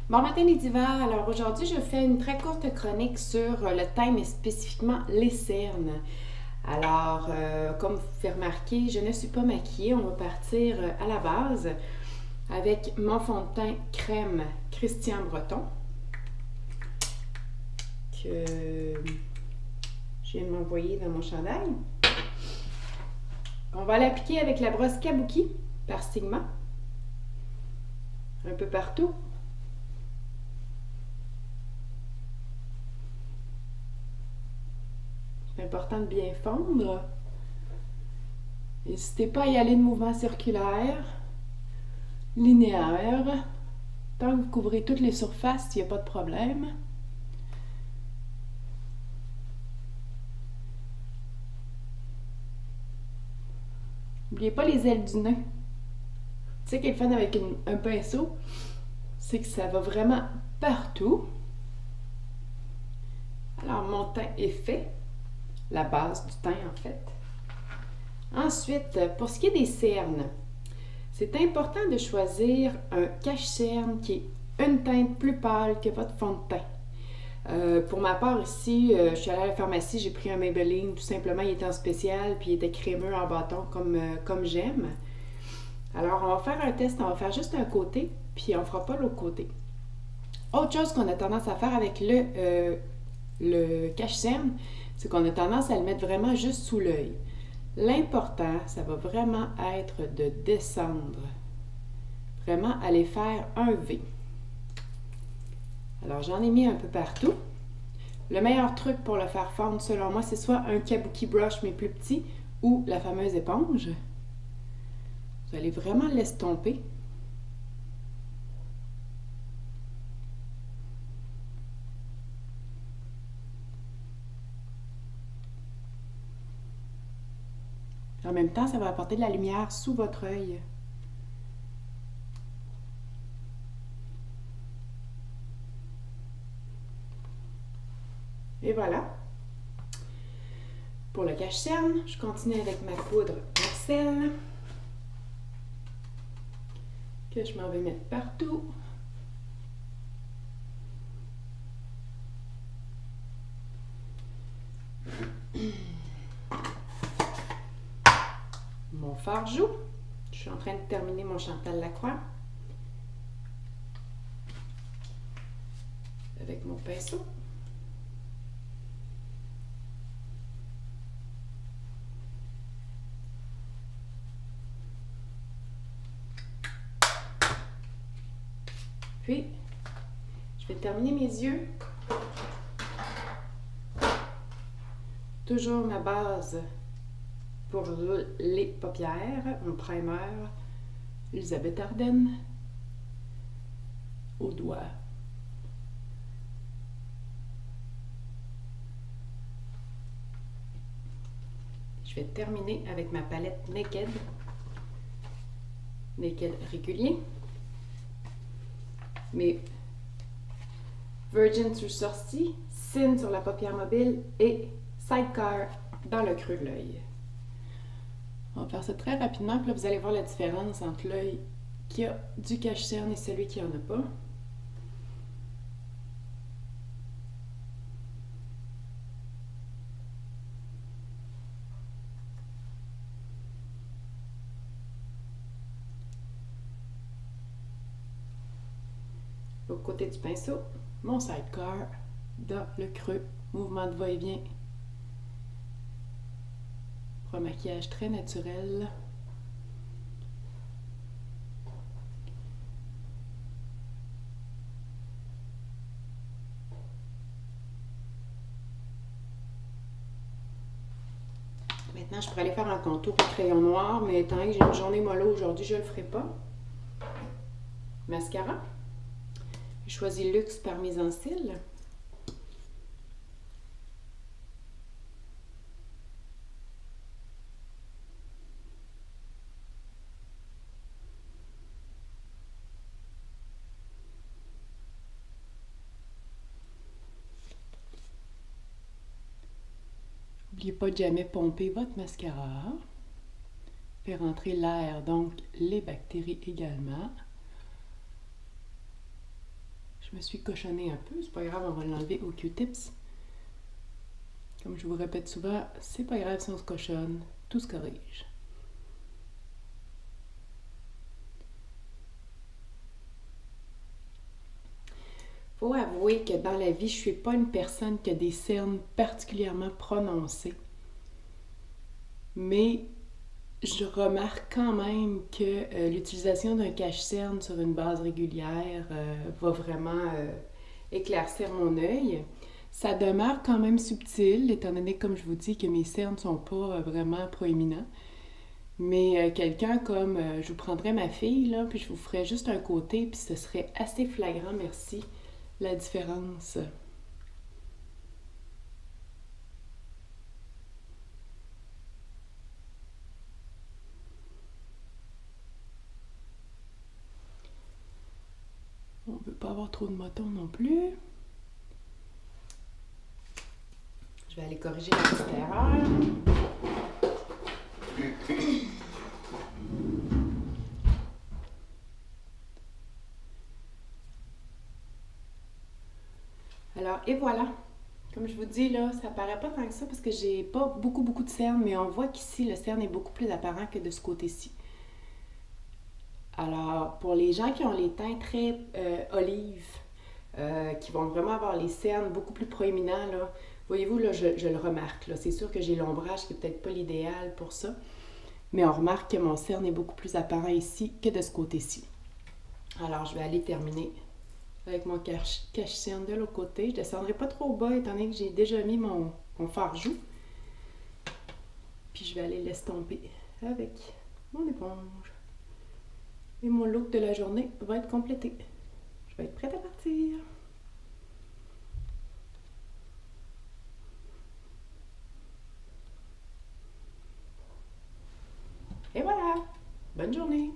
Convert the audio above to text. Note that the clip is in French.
Bon matin les divas, alors aujourd'hui je fais une très courte chronique sur le thème et spécifiquement les cernes. Alors, comme vous pouvez remarquer, je ne suis pas maquillée, on va partir à la base avec mon fond de teint crème Christian Breton que je viens de m'envoyer dans mon chandail. On va l'appliquer avec la brosse Kabuki par Sigma, un peu partout. C'est important de bien fondre. N'hésitez pas à y aller de mouvement circulaire, linéaire. Tant que vous couvrez toutes les surfaces, il n'y a pas de problème. N'oubliez pas les ailes du nez. Tu sais qu'il est fun avec un pinceau, c'est que ça va vraiment partout. Alors mon teint est fait, la base du teint en fait. Ensuite, pour ce qui est des cernes, c'est important de choisir un cache-cerne qui est une teinte plus pâle que votre fond de teint. Pour ma part ici, je suis allée à la pharmacie, j'ai pris un Maybelline, tout simplement il était en spécial, puis il était crémeux en bâton comme j'aime. Alors on va faire un test, on va faire juste un côté, puis on ne fera pas l'autre côté. Autre chose qu'on a tendance à faire avec le cache-cerne, c'est qu'on a tendance à le mettre vraiment juste sous l'œil. L'important, ça va vraiment être de descendre, vraiment aller faire un V. Alors j'en ai mis un peu partout. Le meilleur truc pour le faire fondre, selon moi, c'est soit un kabuki brush mais plus petit ou la fameuse éponge. Vous allez vraiment l'estomper. En même temps, ça va apporter de la lumière sous votre œil. Et voilà. Pour le cache-cerne, je continue avec ma poudre Marcel que je m'en vais mettre partout. Mon fard joue. Je suis en train de terminer mon Chantal Lacroix avec mon pinceau. Puis, je vais terminer mes yeux. Toujours ma base pour les paupières, mon primer Elisabeth Ardennes au doigt. Je vais terminer avec ma palette Naked régulier. Mes Virgin sur sourcil, Sin sur la paupière mobile et Sidecar dans le creux de l'œil. On va faire ça très rapidement, puis là vous allez voir la différence entre l'œil qui a du cache-cerne et celui qui n'en a pas. L'autre côté du pinceau, mon sidecar dans le creux, mouvement de va-et-vient. Pour un maquillage très naturel. Maintenant, je pourrais aller faire un contour au crayon noir, mais étant donné que j'ai une journée mollo aujourd'hui, je ne le ferai pas. Mascara. J'ai choisi Luxe par Mise en Cils. N'oubliez pas de jamais pomper votre mascara. Faire entrer l'air, donc les bactéries également. Je me suis cochonnée un peu, c'est pas grave, on va l'enlever au Q-tips. Comme je vous répète souvent, c'est pas grave si on se cochonne, tout se corrige. Faut avouer que dans la vie, je suis pas une personne qui a des cernes particulièrement prononcées. Mais je remarque quand même que l'utilisation d'un cache-cerne sur une base régulière va vraiment éclaircir mon œil. Ça demeure quand même subtil, étant donné, comme je vous dis, que mes cernes ne sont pas vraiment proéminents. Mais quelqu'un comme, je vous prendrais ma fille, là, puis je vous ferais juste un côté, puis ce serait assez flagrant, merci, la différence. On ne veut pas avoir trop de motons non plus. Je vais aller corriger la petite erreur. Alors, et voilà. Comme je vous dis, là, ça paraît pas tant que ça parce que j'ai pas beaucoup de cernes, mais on voit qu'ici, le cerne est beaucoup plus apparent que de ce côté-ci. Alors, pour les gens qui ont les teints très olives, qui vont vraiment avoir les cernes beaucoup plus proéminents, là, voyez-vous, là, je le remarque. Là. C'est sûr que j'ai l'ombrage qui est peut-être pas l'idéal pour ça, mais on remarque que mon cerne est beaucoup plus apparent ici que de ce côté-ci. Alors, je vais aller terminer avec mon cache-cerne de l'autre côté. Je ne descendrai pas trop bas étant donné que j'ai déjà mis mon fard-joue. Puis je vais aller l'estomper avec mon éponge. Et mon look de la journée va être complété. Je vais être prête à partir. Et voilà! Bonne journée!